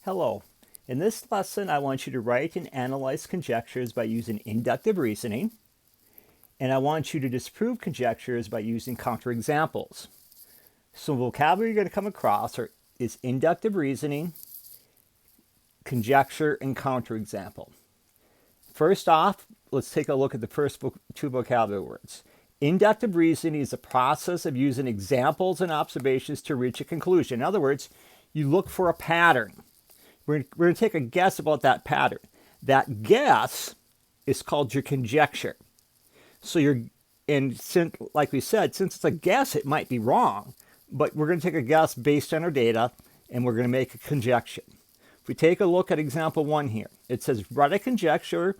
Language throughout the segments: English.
Hello. In this lesson, I want you to write and analyze conjectures by using inductive reasoning, and I want you to disprove conjectures by using counterexamples. So vocabulary you're going to come across is inductive reasoning, conjecture, and counterexample. First off, let's take a look at the first two vocabulary words. Inductive reasoning is a process of using examples and observations to reach a conclusion. In other words, you look for a pattern. We're going to take a guess about that pattern. That guess is called your conjecture. So like we said, since it's a guess, it might be wrong, but we're going to take a guess based on our data, and we're going to make a conjecture. If we take a look at example 1 here, it says, write a conjecture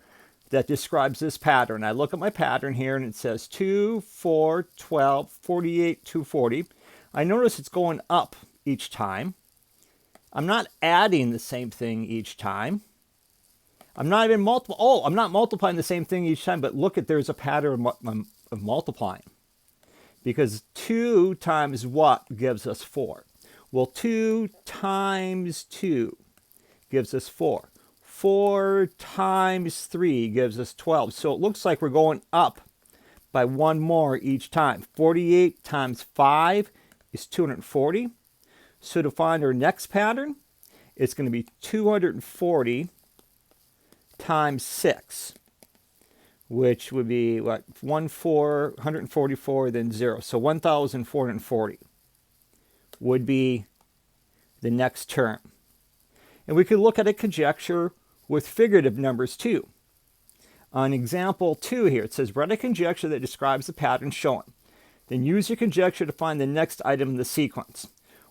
that describes this pattern. I look at my pattern here, and it says 2, 4, 12, 48, 240. I notice it's going up each time. I'm not adding the same thing each time. I'm not even I'm not multiplying the same thing each time, but look at, there's a pattern of multiplying. Because 2 times what gives us 4? Well, 2 times 2 gives us 4. 4 times 3 gives us 12. So it looks like we're going up by one more each time. 48 times 5 is 240. So to find our next pattern, it's going to be 240 times 6, which would be what? 144, then 0. So 1,440 would be the next term. And we could look at a conjecture with figurative numbers too. On example 2 here, it says, write a conjecture that describes the pattern shown. Then use your conjecture to find the next item in the sequence.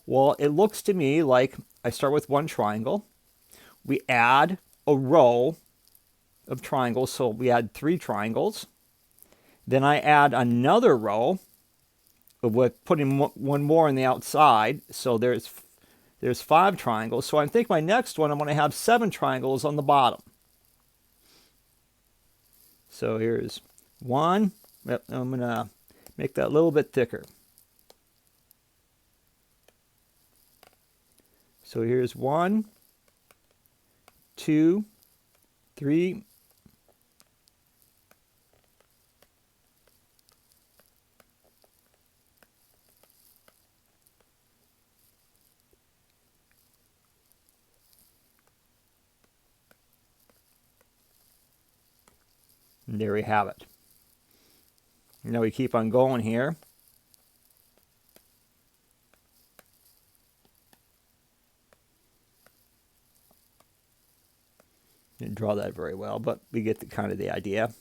Well, it looks to me like I start with one triangle. We add a row of triangles, so we add 3 triangles. Then I add another row with putting one more on the outside, so there's 5 triangles. So I think my next one, I'm going to have 7 triangles on the bottom. So here's 1. Yep, I'm going to make that a little bit thicker. So here's 1, 2, 3, and there we have it. Now we keep on going here. Didn't draw that very well, but we get the idea.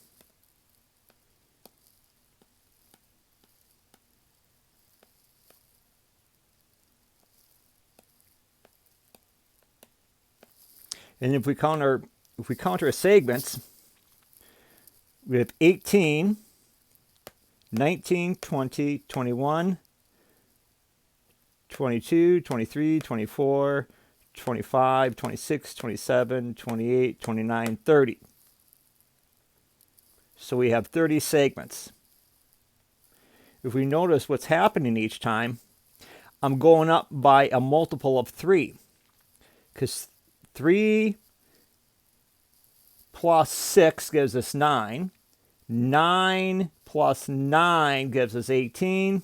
And if we count our segments, we have 18, 19, 20, 21, 22, 23, 24, 25, 26, 27, 28, 29, 30. So we have 30 segments. If we notice what's happening each time, I'm going up by a multiple of 3. Because 3 plus 6 gives us 9. 9 plus 9 gives us 18.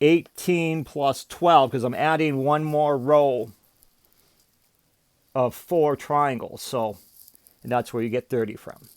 18 plus 12, because I'm adding one more row of 4 triangles. So, and that's where you get 30 from.